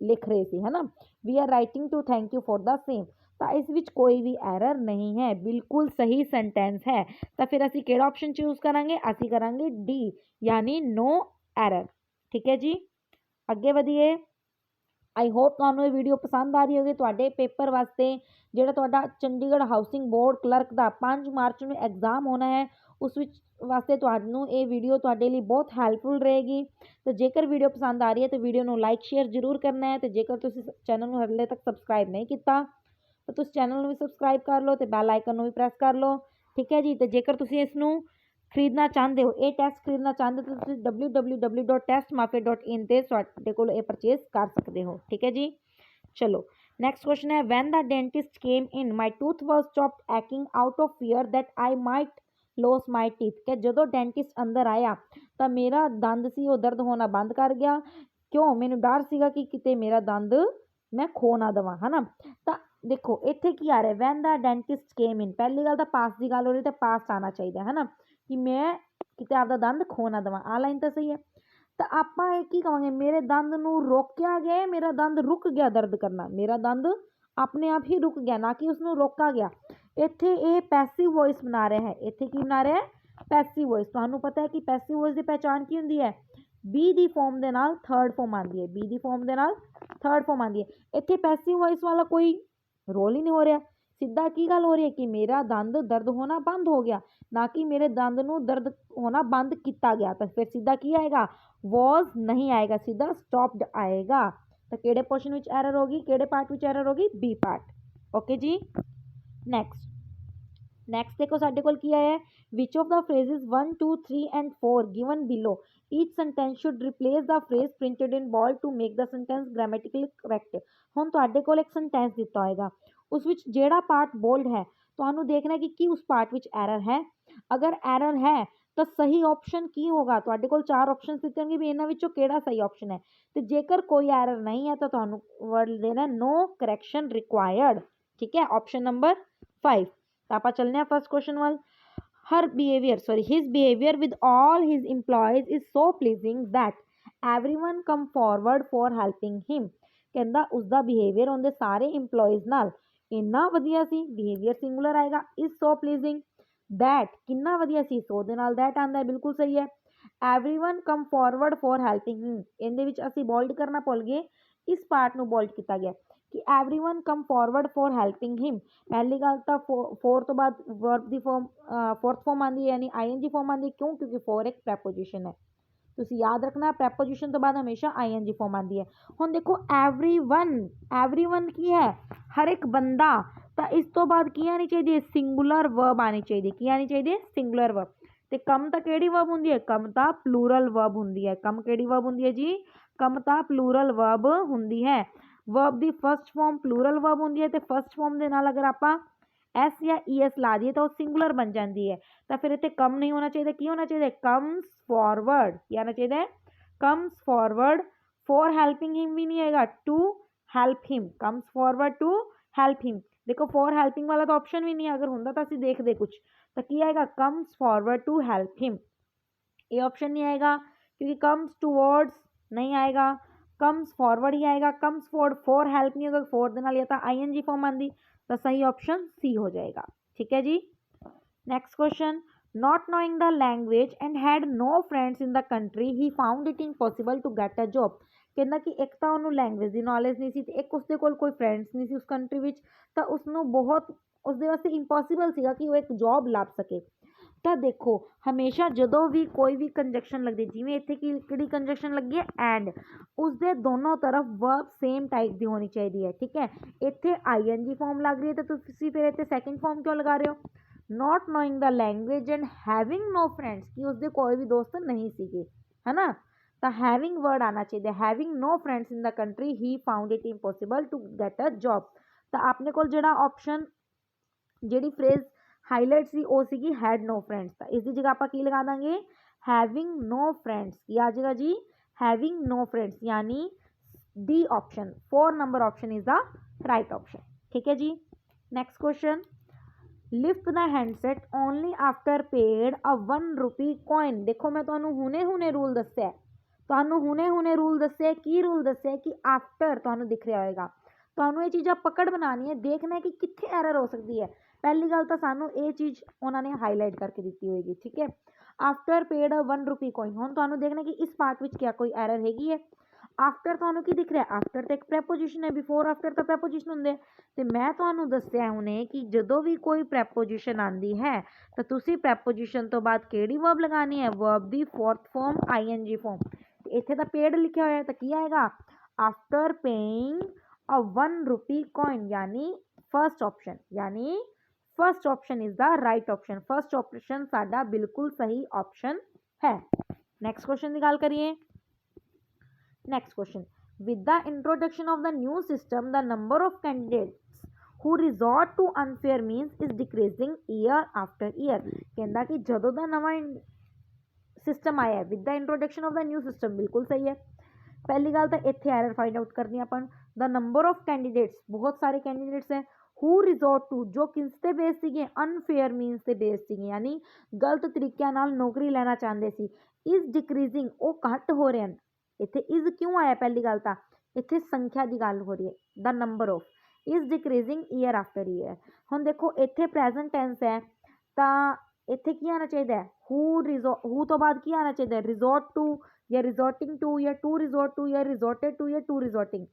ਲਿਖ ਰਹੇ ਸੀ, ਹੈ ਨਾ। We are writing to thank you for the same. ਤਾਂ ਇਸ ਵਿੱਚ ਕੋਈ ਵੀ ਐਰਰ ਨਹੀਂ ਹੈ, ਬਿਲਕੁਲ ਸਹੀ ਸੈਂਟੈਂਸ ਹੈ। ਤਾਂ ਫਿਰ ਅਸੀਂ ਕਿਹੜਾ ਆਪਸ਼ਨ ਚੂਜ਼ ਕਰਾਂਗੇ, ਅਸੀਂ ਕਰਾਂਗੇ डी, यानी नो एरर। ठीक है जी, ਅੱਗੇ ਵਧੀਏ। आई होप ਤੁਹਾਨੂੰ ਇਹ ਵੀਡੀਓ ਪਸੰਦ ਆ ਰਹੀ ਹੋਗੀ। ਤੁਹਾਡੇ ਪੇਪਰ ਵਾਸਤੇ ਜਿਹੜਾ ਤੁਹਾਡਾ ਚੰਡੀਗੜ੍ਹ ਹਾਊਸਿੰਗ ਬੋਰਡ ਕਲਰਕ ਦਾ 5 ਮਾਰਚ ਨੂੰ ਐਗਜ਼ਾਮ ਹੋਣਾ ਹੈ, ਉਸ ਵਿੱਚ ਵਾਸਤੇ ਤੁਹਾਨੂੰ ਇਹ ਵੀਡੀਓ ਤੁਹਾਡੇ ਲਈ ਬਹੁਤ ਹੈਲਪਫੁਲ ਰਹੇਗੀ। ਤੇ ਜੇਕਰ ਵੀਡੀਓ ਪਸੰਦ ਆ ਰਹੀ ਹੈ ਤਾਂ ਵੀਡੀਓ ਨੂੰ ਲਾਈਕ ਸ਼ੇਅਰ ਜ਼ਰੂਰ ਕਰਨਾ ਹੈ। ਤੇ ਜੇਕਰ ਤੁਸੀਂ ਚੈਨਲ ਨੂੰ ਹਾਲੇ ਤੱਕ ਸਬਸਕ੍ਰਾਈਬ ਨਹੀਂ ਕੀਤਾ ਤਾਂ ਤੁਸੀਂ ਚੈਨਲ ਨੂੰ ਵੀ ਸਬਸਕ੍ਰਾਈਬ ਕਰ ਲਓ ਤੇ ਬੈਲ ਆਈਕਨ ਨੂੰ ਵੀ ਪ੍ਰੈਸ ਕਰ ਲਓ। ਠੀਕ ਹੈ ਜੀ। ਤੇ ਜੇਕਰ ਤੁਸੀਂ ਇਸ ਨੂੰ ਖਰੀਦਣਾ ਚਾਹੁੰਦੇ ਹੋ, ਇਹ ਟੈਸਟ ਖਰੀਦਣਾ ਚਾਹੁੰਦੇ ਹੋ, ਤਾਂ ਤੁਸੀਂ www.testmafia.in ਤੇ ਤੁਹਾਡੇ ਕੋਲ ਇਹ ਪਰਚੇਸ ਕਰ ਸਕਦੇ ਹੋ। ਠੀਕ ਹੈ ਜੀ। ਚਲੋ ਨੈਕਸਟ ਕੁਐਸਚਨ ਹੈ, when the dentist came in my tooth was stopped aching out of fear that I might lose my teeth. ਕਿ ਜਦੋਂ ਡੈਂਟਿਸਟ ਅੰਦਰ ਆਇਆ ਤਾਂ ਮੇਰਾ ਦੰਦ ਸੀ ਉਹ ਦਰਦ ਹੋਣਾ ਬੰਦ ਕਰ ਗਿਆ। ਕਿਉਂ? ਮੈਨੂੰ ਡਰ ਸੀਗਾ ਕਿ ਕਿਤੇ ਮੇਰਾ ਦੰਦ ਮੈਂ ਖੋ ਨਾ ਦੇਵਾਂ, ਹੈ ਨਾ। ਤਾਂ ਦੇਖੋ ਇੱਥੇ ਕੀ ਆ ਰਿਹਾ, when the dentist came in, ਪਹਿਲੀ ਗੱਲ ਤਾਂ ਪਾਸਟ ਦੀ ਗੱਲ ਹੋ ਰਹੀ, ਤਾਂ ਪਾਸਟ ਆਉਣਾ ਚਾਹੀਦਾ, ਹੈ ਨਾ, ਕਿ ਮੈਂ ਕਿਤੇ ਆਪਦਾ ਦੰਦ ਖੋ ਨਾ ਦੇਵਾਂ। ਆਹ ਲਾਈਨ ਤਾਂ ਸਹੀ ਹੈ। ਤਾਂ ਆਪਾਂ ਇਹ ਕੀ ਕਹਾਂਗੇ, ਮੇਰੇ ਦੰਦ ਨੂੰ ਰੋਕਿਆ ਗਿਆ, ਮੇਰਾ ਦੰਦ ਰੁਕ ਗਿਆ ਦਰਦ ਕਰਨਾ, ਮੇਰਾ ਦੰਦ ਆਪਣੇ ਆਪ ਹੀ ਰੁਕ ਗਿਆ, ਨਾ ਕਿ ਉਸਨੂੰ ਰੋਕਾ ਗਿਆ। ਇੱਥੇ ਇਹ ਪੈਸਿਵ ਵੌਇਸ ਬਣਾ ਰਿਹਾ ਹੈ। ਇੱਥੇ ਕੀ ਬਣਾ ਰਿਹਾ ਹੈ, ਪੈਸਿਵ ਵੌਇਸ। ਤੁਹਾਨੂੰ ਪਤਾ ਹੈ ਕਿ ਪੈਸਿਵ ਵੌਇਸ ਦੀ ਪਹਿਚਾਣ ਕੀ ਹੁੰਦੀ ਹੈ, ਬੀ ਦੀ ਫਾਰਮ ਦੇ ਨਾਲ ਥਰਡ ਫਾਰਮ ਆਉਂਦੀ ਹੈ, ਬੀ ਦੀ ਫਾਰਮ ਦੇ ਨਾਲ ਥਰਡ ਫਾਰਮ ਆਉਂਦੀ ਹੈ। ਇੱਥੇ ਪੈਸਿਵ ਵੌਇਸ ਵਾਲਾ ਕੋਈ ਰੋਲ ਹੀ ਨਹੀਂ ਹੋ ਰਿਹਾ। ਸਿੱਧਾ ਕੀ ਗੱਲ ਹੋ ਰਹੀ ਹੈ ਕਿ ਮੇਰਾ ਦੰਦ ਦਰਦ ਹੋਣਾ ਬੰਦ ਹੋ ਗਿਆ, ਨਾ ਕਿ ਮੇਰੇ ਦੰਦ ਨੂੰ ਦਰਦ ਹੋਣਾ ਬੰਦ ਕੀਤਾ ਗਿਆ। ਤਾਂ ਫਿਰ ਸਿੱਧਾ ਕੀ ਆਏਗਾ, ਵਾਜ਼ ਨਹੀਂ ਆਏਗਾ, ਸਿੱਧਾ ਸਟਾਪਡ ਆਏਗਾ। ਤਾਂ ਕਿਹੜੇ ਪੋਰਸ਼ਨ ਵਿੱਚ ਐਰਰ ਹੋਗੀ, ਕਿਹੜੇ ਪਾਰਟ ਵਿੱਚ ਐਰਰ ਹੋਗੀ, B part. Okay ji. Next देखो साडे कोल की आया है, which of the phrases 1 2 3 and 4 given below each sentence should replace the phrase printed in bold to make the sentence grammatically correct. हुण तुहाडे कोल एक सेंटेंस दिता होएगा, उस विच जेड़ा पार्ट बोल्ड है तुहानू देखना है कि उस पार्ट विच एरर है। अगर एरर है तो सही ऑप्शन की होगा, तुहाडे कोल 4 ऑप्शन दिते होंगे भी इन्हां विचों किहड़ा सही ऑप्शन है। तो जेकर कोई एरर नहीं है तो तुहानू वर्ड देना नो करैक्शन रिक्वायर्ड। ठीक है, ऑप्शन नंबर 5। तो आप चलने फर्स्ट क्वेश्चन वाल। His behaviour with all his employees is so pleasing that everyone come forward for helping him. कहता उसका बिहेवियर उनके सारे इंप्लॉयज नाल इन्ना वधिया सी, बिहेवियर सिंगुलर आएगा, इज सो प्लीजिंग दैट किन्ना वधिया सी, सो दे नाल दैट आंदा है, बिल्कुल सही है। Everyone come forward for helping him, इहदे विच असीं बोल्ड करना भुल गए, इस पार्ट नूं बोल्ड किया गया कि everyone come forward for helping him. पहली गल तो फोर तो बाद वर्ब की फॉर्म फोर्थ फॉर्म आती है, यानी ING फॉर्म आती है। क्यों? क्योंकि फोर एक प्रैपोजिशन है, तुसीं याद रखना प्रैपोजिशन तो बाद हमेशा ING फॉर्म आती है। हुण देखो एवरीवन की है, हर एक बंदा, तो इस तो बाद की आनी चाहिए, सिंगुलर वर्ब आनी चाहिए। की आनी चाहिए, सिंगुलर वर्ब। तो कम तो किहड़ी वर्ब हुंदी है, कम तो प्लूरल वर्ब हुंदी है। कम किहड़ी वर्ब हुंदी है जी, कम तो प्लूरल वर्ब हुंदी है। वर्ब की फर्स्ट फॉर्म प्लूरल वर्ब होंगी है, तो फर्स्ट फॉर्म के नाल अगर आप एस या ES ला दिए तो वो सिंगुलर बन जाती है। तो फिर इतने कम नहीं होना चाहिए, की होना चाहिए, कम्स फॉरवर्ड। क्या आना चाहिए, comes forward for helping him भी नहीं आएगा, to help him, comes forward to help him. देखो फॉर हेल्पिंग वाला तो ऑप्शन भी नहीं है, अगर होंगे तो असं देखते कुछ, तो की आएगा, comes forward to help him, ये ऑप्शन नहीं आएगा। क्योंकि कम्स टूवर्ड्स नहीं आएगा, कम्स फॉरवर्ड ही आएगा। कम्स फॉरवर्ड फॉर हेल्प नहीं होगा, फॉर दे नाल या तो ING फॉर्म आंदी, तो सही ऑप्शन सी हो जाएगा। ठीक है जी। Next question, not knowing the language and had no friends in the country he found it impossible to get a job. ਕਹਿੰਦਾ ਕਿ ਇੱਕ ਤਾਂ ਉਹਨੂੰ ਲੈਂਗੁਏਜ ਦੀ ਨੌਲੇਜ ਨਹੀਂ ਸੀ ਤੇ ਇੱਕ ਉਸਦੇ ਕੋਲ ਕੋਈ ਫਰੈਂਡਸ ਨਹੀਂ ਸੀ ਉਸ ਕੰਟਰੀ ਵਿੱਚ, ਤਾਂ ਉਸਨੂੰ ਬਹੁਤ ਉਸਦੇ ਵਾਸਤੇ ਇੰਪੋਸੀਬਲ ਸੀਗਾ ਕਿ ਉਹ ਇੱਕ ਜੌਬ ਲੱਭ ਸਕੇ। ਤਾਂ ਦੇਖੋ ਹਮੇਸ਼ਾ ਜਦੋਂ ਵੀ ਕੋਈ ਵੀ ਕੰਜੰਕਸ਼ਨ ਲੱਗਦੀ, ਜਿਵੇਂ ਇੱਥੇ ਕਿਹੜੀ ਕੰਜੰਕਸ਼ਨ ਲੱਗੀ ਹੈ, ਐਂਡ, ਉਸਦੇ ਦੋਨੋਂ ਤਰਫ ਵਰਬ ਸੇਮ ਟਾਈਪ ਦੀ ਹੋਣੀ ਚਾਹੀਦੀ ਹੈ। ਠੀਕ ਹੈ, ਇੱਥੇ ING ਫਾਰਮ ਲੱਗ ਰਹੀ ਹੈ ਤਾਂ ਤੁਸੀਂ ਫਿਰ ਇੱਥੇ ਸੈਕਿੰਡ ਫਾਰਮ ਕਿਉਂ ਲਗਾ ਰਹੇ ਹੋ? Not knowing the language and having no friends, ਕਿ ਉਸਦੇ ਕੋਈ ਵੀ ਦੋਸਤ ਨਹੀਂ ਸੀਗੇ, ਹੈ ਨਾ, ਤਾਂ ਹੈਵਿੰਗ ਵਰਡ ਆਉਣਾ ਚਾਹੀਦਾ। Having no friends in the country he found it impossible to get a job. ਤਾਂ ਆਪਣੇ ਕੋਲ ਜਿਹੜਾ ਆਪਸ਼ਨ, ਜਿਹੜੀ ਫਰੇਜ਼ ਹਾਈਲਾਈਟ ਸੀ ਉਹ ਸੀਗੀ ਹੈਡ ਨੋ ਫਰੈਂਡਸ। ਤਾਂ ਇਸ ਦੀ ਜਗ੍ਹਾ ਆਪਾਂ ਕੀ ਲਗਾ ਦਾਂਗੇ? Having no friends. ਕੀ ਆ ਜਾਏਗਾ ਜੀ? हैविंग नो फ्रेंड्स, यानी D option 4 number option is the right option. ठीक है जी। Next question, lift the handset only after paid a 1 rupee coin. देखो मैं तुहानू हुने हुने रूल दस्या, तुहानू हुने हुने रूल दस्या, की रूल दस्या कि आफ्टर तुहानू दिख रहा होएगा, तुहानू ये चीज़ पकड़ बनानी है, देखना है कि कित्थे एरर हो सकती है। पहली गल तो सानू ये चीज़ उन्होंने हाईलाइट करके दी होगी। ठीक है, after paid a 1 rupee coin, हुण तुहानू देखना कि इस पार्ट में क्या कोई एरर हैगी है। आफ्टर तुहानू की दिख रहा है? आफ्टर तो एक प्रैपोजिशन है, बिफोर आफ्टर तो प्रैपोजिशन होंदे। ते मैं तुहानू दस्सिया हुणे कि जदों भी कोई प्रैपोजिशन आंदी है तो तुसी प्रैपोजिशन तो बाद केड़ी वर्ब लगानी है? Verb the fourth form ING form. इत्थे तो पेड लिखा होया है तो की आएगा? आफ्टर पेइंग अ 1 रुपी कॉइन, यानी फर्स्ट ऑप्शन, यानी first option is the right option. First option साडा बिल्कुल सही ऑप्शन है। नेक्स्ट क्वेश्चन की गल करिए। Next question, with the introduction of the new system the number of candidates who resort to unfair means is decreasing year after year. कहता कि जदों का नवा सिस्टम आया है, with the introduction of the new system, बिल्कुल सही है। पहली गल तो इत्थे एरर फाइंड आउट करनी अपन। द नंबर ऑफ कैंडिडेट्स, बहुत सारे कैंडिडेट्स हैं। हु रिजॉर्ट टू, जो किस ते बेस सीगे? अनफेयर मीनस ते बेस सीगे, यानी गलत तरीके नाल नौकरी लेना चाहते सी। इज डिक्रीजिंग, वो घट हो रहे हैं। इत्थे इज क्यों आया? पहली गल तो इत्थे संख्या की गल हो रही है, the number of is decreasing year after year. हुण देखो इत्थे प्रेजेंट टेंस है तो इत्थे की आना चाहिए? हु तो बाद की आना चाहिए? रिजॉर्ट टू या रिजॉर्टिंग टू या टू रिजॉर्ट टू या रिजॉर्टेड टू या टू रिजॉर्टिंग।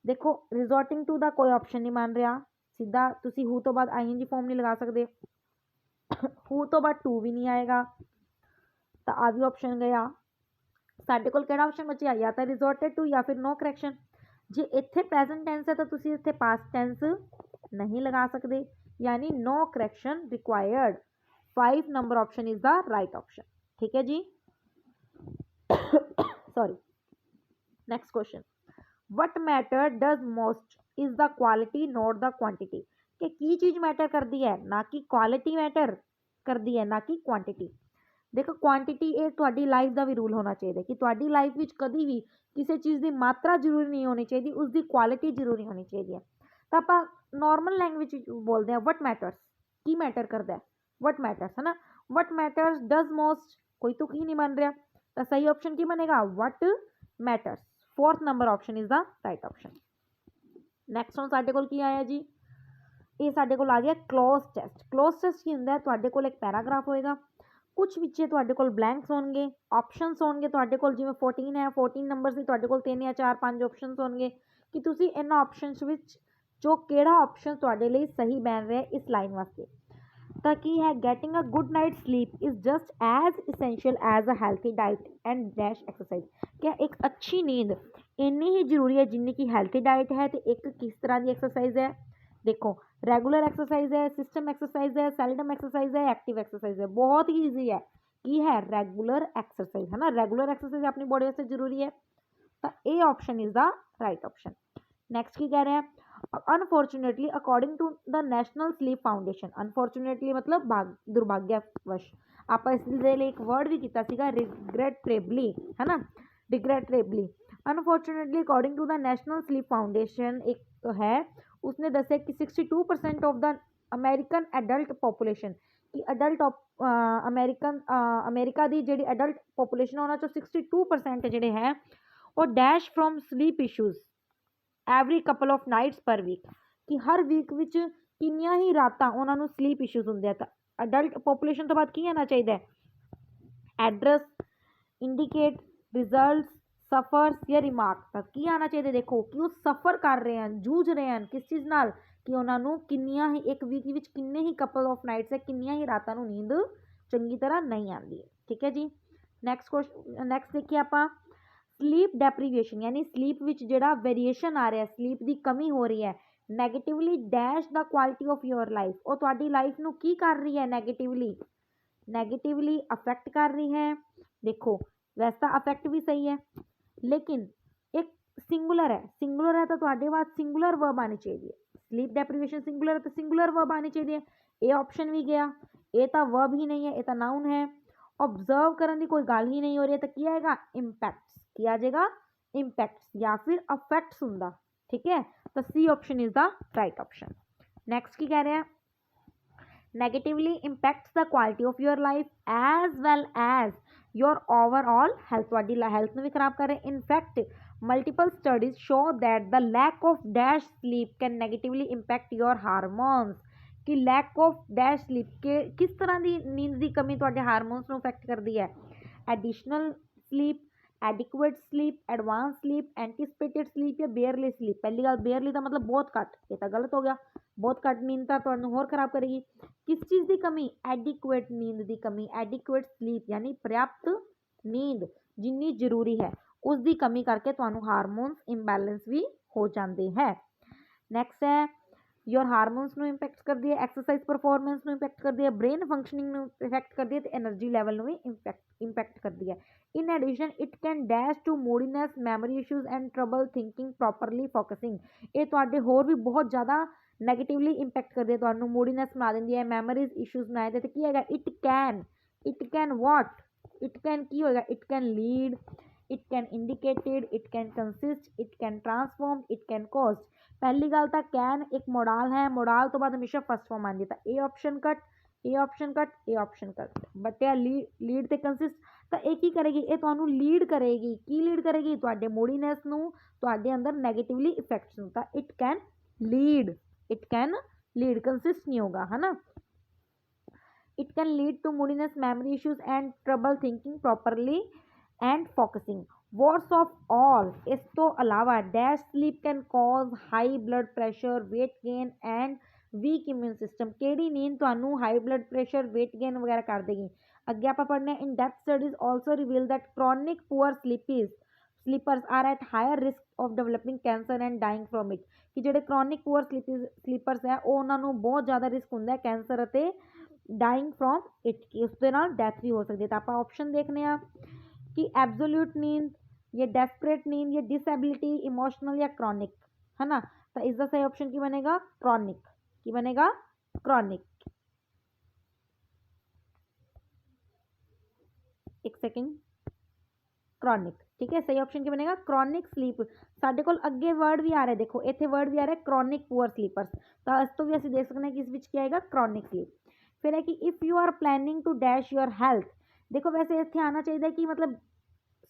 देखो रिजॉर्टिंग टू का कोई ऑप्शन नहीं मान रहा, सीधा तुसी हु तो बाद ING फॉर्म नहीं लगा सकते, हु तो बाद टू भी नहीं आएगा, तो आ भी ऑप्शन गया। साडे कोल किहड़ा ऑप्शन बचिया? या तो रिजॉर्टेड टू या फिर नो करैक्शन। जे इत्थे प्रेजेंट टेंस है तो तुसी इत्थे पास्ट टेंस नहीं लगा सकते, यानी no correction required. 5 number option is the right option. ठीक है जी। Sorry. Next question, what matter does most is the quality not the quantity. कि की चीज़ मैटर करती है? ना कि क्वालिटी मैटर करती है, ना कि क्वांटिटी। देखो क्वांटिटी ये तुहाडी लाइफ का भी रूल होना चाहिए कि तुहाडी लाइफ में कभी भी किसी चीज़ की मात्रा जरूरी नहीं होनी चाहिए, उसकी क्वालिटी जरूरी होनी चाहिए। तो आप नॉर्मल लैंग्वेज बोलते हैं वट मैटर्स, की मैटर करता है? वट मैटर्स, है ना। वट मैटर्स डज मोस्ट, कोई तो की नहीं बन रहा, तो सही ऑप्शन की बनेगा? What matters. 4th number option is the right option. Next हम साडे कोल की आया जी, ये साडे कोल आ गया क्लोज टेस्ट। क्लोज टेस्ट की होंदा है? तुहाडे कोल एक पैराग्राफ होएगा, कुछ पिछे तुहाडे कोल ब्लैंक्स होणगे, ऑप्शनस होणगे तुहाडे कोल, जिवें 14 है 14 नंबर से तुहाडे कोल 3 या 4 5 ऑप्शनस होणगे कि तुसी इन्हां ऑप्शनस विच जो किहड़ा ऑप्शन तुहाडे लई सही बन रहा है इस लाइन वास्ते। ਤਾਂ ਕੀ है? Getting a good night sleep is just as essential as a healthy diet and dash exercise. क्या एक अच्छी नींद इन्नी ही जरूरी है जिन्नी की हेल्थी डाइट है, तो एक किस तरह की एक्सरसाइज है? देखो रेगुलर एक्सरसाइज है, सिस्टम एक्सरसाइज है, सेल्डम एक्सरसाइज है, एक्टिव एक्सरसाइज है। बहुत ही ईजी है की है रेगुलर एक्सरसाइज, है ना। रेगुलर एक्सरसाइज अपनी बॉडी वास्ते जरूरी है, तो A option is the right option. Next की कह रहे हैं, unfortunately according to the national sleep foundation. Unfortunately मतलब दुर्भाग्यवश। आप इसलिए एक वर्ड भी किया सीगा रिग्रेटेबली, है ना, regretfully. Unfortunately according to the national sleep foundation एक है, उसने दसा कि 62% of the American adult population, कि अडल्ट अमेरिका की जी अडल्ट पॉपूलेशन है उन्होंने 62% जोड़े है वो dash from sleep issues every couple of nights per week कि हर वीक विच किनिया ही रातां उन्होंने स्लीप इशूज़ होंगे। तो अडल्ट पॉपूलेशन तो बाद की आना चाहिए एड्रैस इंडिकेट रिजल्ट सफर्स या रिमार्क तक की आना चाहिए। देखो कि वो सफ़र कर रहे हैं जूझ रहे हैं किस चीज़ नाल कि उन्होंने किनिया ही एक वीक विच किन्ने ही कपल ऑफ नाइट्स है किनिया ही रातां नूं नींद चंगी तरह नहीं आती। ठीक है जी। नैक्सट क्वेश्चन नैक्सट देखिए आप स्लीप डेप्रीवेशन यानी स्लीप विच जिहड़ा वेरीएशन आ रहा है स्लीप की कमी हो रही है negatively dash the quality of your life और तुहाडी लाइफ नूं की कर रही है नेगेटिवली अफेक्ट कर रही है। देखो वैसा अफेक्ट भी सही है लेकिन एक सिंगुलर है तो तुहाडे बाद सिंगुलर वर्ब आनी चाहिए। स्लीप डेप्रीवेशन सिंगुलर है तो सिंगुलर वर्ब आनी चाहिए। ए ऑप्शन भी गया ये तो वर्ब ही नहीं है ये तो नाउन है। ऑब्जर्व करने की कोई गल ही नहीं हो रही है तो क्या आएगा इंपैक्ट्स की आ जाएगा इंपैक्ट्स या फिर अफेक्ट्स हुंदा। ठीक है तो C option is the right option. Next की कह रहे हैं negatively impacts the quality of your life as well as your overall health ਤੁਹਾਡੀ health ਨੂੰ ਵੀ ਖਰਾਬ ਕਰ ਰਿਹਾ। in fact multiple studies show that the lack of dash sleep can negatively impact your hormones कि lack of dash sleep के किस तरह ਦੀ ਨੀਂਦ ਦੀ ਕਮੀ ਤੁਹਾਡੇ ਹਾਰਮੋਨਸ ਨੂੰ ਇਫੈਕਟ ਕਰਦੀ ਹੈ। additional sleep adequate sleep advance sleep anticipated sleep या बेयरली स्लीप। पहली गल बेयरली का मतलब बहुत घट ये तो गलत हो गया बहुत घट नींद तो तुहानू होर खराब करेगी। किस चीज़ की कमी एडिक्वेट नींद की कमी एडिक्वेट स्लीप यानी पर्याप्त नींद जिन्नी जरूरी है उसकी कमी करके तुहानू हारमोन्स इंबैलेंस भी हो जाते हैं। नैक्सट है योर हारमोन्स ਨੂੰ इंपैक्ट करती है एक्सरसाइज परफॉर्मेंस ਨੂੰ इंपैक्ट करती है ब्रेन फंक्शनिंग ਨੂੰ इफेक्ट करती है तो एनर्जी लैवल ਨੂੰ भी इंपैक्ट करती है। In addition it can dash to moodiness memory issues and trouble thinking properly focusing ये तुहाडे होर भी बहुत ज़्यादा नैगेटिवली इंपैक्ट करती है तुहानू मूडीनेस बना देंदी है मैमोरीज इशूज़ बनाए तो की है it can what it can की होएगा it can lead it can indicated it can consist it can transform it can cost. पहली गल तो कैन एक मोडाल है मोडाल तो बाद हमेशा फर्स्ट फॉर्म आती है तो ए ऑप्शन कट बटिया लीड ते कंसिस्ट तो एक ही करेगी ये तुहानू लीड करेगी तुहाडे मूडीनेस नू तुहाडे अंदर नैगेटिवली इफेक्ट्स नू तो इट कैन लीड कंसिस्ट नहीं होगा है ना। It can lead to moodiness memory issues and trouble thinking properly and focusing. Worse of all इस तो अलावा dash sleep can cause high blood pressure weight gain and weak immune system केड़ी नींद तुहानू high blood pressure weight gain वगैरह कर देगी। अगे आप पढ़ने in depth studies also reveal that chronic poor sleepers are at higher risk of developing cancer and dying from it कि जो क्रॉनिक पुअर स्लीपर्स है उन्होंने बहुत ज़्यादा रिस्क होंगे कैंसर और डाइंग फ्रॉम इट कि उसके नाल डेथ भी हो सकती है। तो आप ऑप्शन देखने कि एब्सोल्यूट नींद या डेस्परेट नींद या डिसेबिलिटी इमोशनल या क्रॉनिक है ना। तो इसका सही ऑप्शन की बनेगा क्रॉनिक एक सेकंड क्रॉनिक ठीक है सही ऑप्शन की बनेगा क्रॉनिक स्लीप। साढ़े कोल अगे वर्ड भी आ रहा है देखो इतने वर्ड भी आ रहा है क्रॉनिक पुअर स्लीपर्स तो इस तो भी असं देख सकते हैं कि इस विच क्या आएगा क्रॉनिक स्लीप। फिर है कि if you are planning to dash your health देखो वैसे इतने आना चाहिए कि मतलब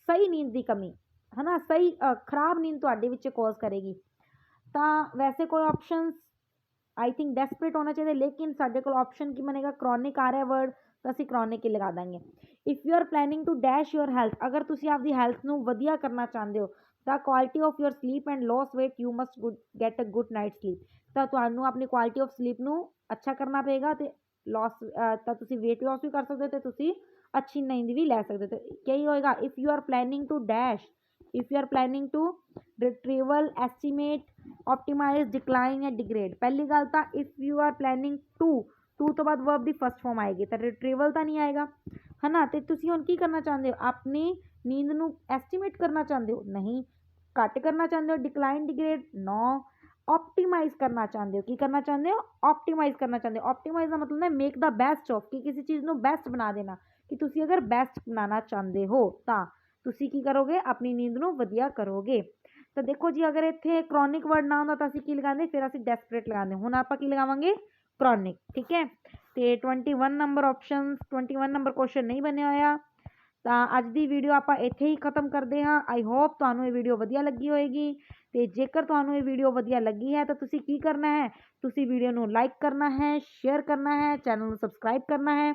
सही नींद की कमी है ना सही खराब नींद तुहाडे विच कॉज करेगी तो वैसे कोई ऑप्शन आई थिंक डेस्परेट होना चाहिए लेकिन साढ़े को ऑप्शन की बनेगा क्रॉनिक आ रहा है वर्ड तो असी क्रॉनिक ही लगा देंगे। If you are planning to dash your health अगर तुसी आपकी हैल्थ नू वधिया करना चाहते हो the quality of your sleep and loss weight you must get a good night sleep तो तुहानू अपनी क्वालिटी ऑफ स्लीप नू अच्छा करना पेगा तो लॉस तो तुसी वेट लॉस भी कर सकते हो तो तुसी अच्छी नींद भी लै सकते हो। क्या ही होएगा if you are planning to dash if you are planning to retrieval estimate optimize decline या डिग्रेड। पहली गल तो if you are planning to तो बाद वर्ब की फर्स्ट फॉर्म आएगी तो रिट्रीवल तो नहीं आएगा है ना। तो तुसी हुण की करना चाहते हो अपनी नींद नू एस्टीमेट करना चाहते हो नहीं घट करना चाहते हो डिक्लाइन डिग्रेड नो ऑप्टिमाइज करना चाहते हो की करना चाहते हो ऑप्टिमाइज करना चाहते हो। ऑप्टिमाइज का मतलब है मेक द बेस्ट ऑफ कि किसी चीज़ को बेस्ट बना देना कि तुसी अगर बेस्ट बनाना चाहते हो तो तुसी की करोगे अपनी नींद नू वधिया करोगे। तो देखो जी अगर इत्थे क्रॉनिक वर्ड ना होंदा तो असीं की लगांदे फिर असीं डेस्परेट लगांदे हुण आपां की लगावांगे क्रॉनिक। ठीक है, तो 21 नंबर ऑप्शन 21 नंबर क्वेश्चन नहीं बनया होया। ਤਾਂ ਅੱਜ ਦੀ ਵੀਡੀਓ ਆਪਾਂ ਇੱਥੇ ਹੀ ਖਤਮ ਕਰਦੇ ਹਾਂ। ਆਈ ਹੋਪ ਤੁਹਾਨੂੰ ਇਹ ਵੀਡੀਓ ਵਧੀਆ ਲੱਗੀ ਹੋਏਗੀ, ਤੇ ਜੇਕਰ ਤੁਹਾਨੂੰ ਇਹ ਵੀਡੀਓ ਵਧੀਆ ਲੱਗੀ ਹੈ ਤਾਂ ਤੁਸੀਂ ਕੀ ਕਰਨਾ ਹੈ, ਤੁਸੀਂ ਵੀਡੀਓ ਨੂੰ ਲਾਈਕ ਕਰਨਾ ਹੈ, ਸ਼ੇਅਰ ਕਰਨਾ ਹੈ, ਚੈਨਲ ਨੂੰ ਸਬਸਕ੍ਰਾਈਬ ਕਰਨਾ ਹੈ।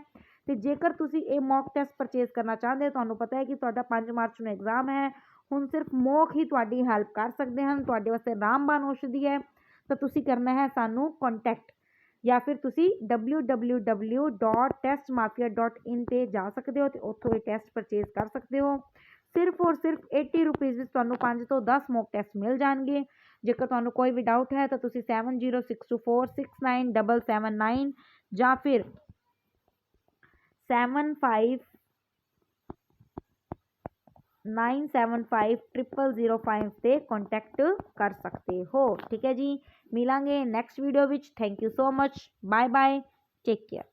ਤੇ ਜੇਕਰ ਤੁਸੀਂ ਇਹ ਮੌਕ ਟੈਸਟ ਪਰਚੇਜ਼ ਕਰਨਾ ਚਾਹੁੰਦੇ ਹੋ, ਤੁਹਾਨੂੰ ਪਤਾ ਹੈ ਕਿ ਤੁਹਾਡਾ 5 ਮਾਰਚ ਨੂੰ ਐਗਜ਼ਾਮ ਹੈ, ਹੁਣ ਸਿਰਫ ਮੌਕ ਹੀ ਤੁਹਾਡੀ ਹੈਲਪ ਕਰ ਸਕਦੇ ਹਨ, ਤੁਹਾਡੇ ਵਾਸਤੇ ਰਾਮਬਾਣ ਔਸ਼ਧੀ ਹੈ। ਤਾਂ ਤੁਸੀਂ ਕਰਨਾ ਹੈ ਸਾਨੂੰ ਕੰਟੈਕਟ, ਜਾਂ ਫਿਰ ਤੁਸੀਂ www.testmafia.in 'ਤੇ ਜਾ ਸਕਦੇ ਹੋ, ਅਤੇ ਉੱਥੋਂ ਇਹ ਟੈਸਟ ਪਰਚੇਜ਼ ਕਰ ਸਕਦੇ ਹੋ। ਸਿਰਫ ਔਰ ਸਿਰਫ 80 ਰੁਪੀਜ਼ ਵਿੱਚ ਤੁਹਾਨੂੰ 5 ਤੋਂ 10 ਮੌਕ ਟੈਸਟ ਮਿਲ ਜਾਣਗੇ। ਜੇਕਰ ਤੁਹਾਨੂੰ ਕੋਈ ਵੀ ਡਾਊਟ ਹੈ ਤਾਂ ਤੁਸੀਂ 7062469779 ਜਾਂ ਫਿਰ 75975005 ਤੇ ਕੰਟੈਕਟ ਕਰ ਸਕਦੇ ਹੋ। ਠੀਕ ਹੈ ਜੀ, ਮਿਲਾਂਗੇ ਨੈਕਸਟ ਵੀਡੀਓ ਵਿੱਚ। Thank you so much, bye bye, take care.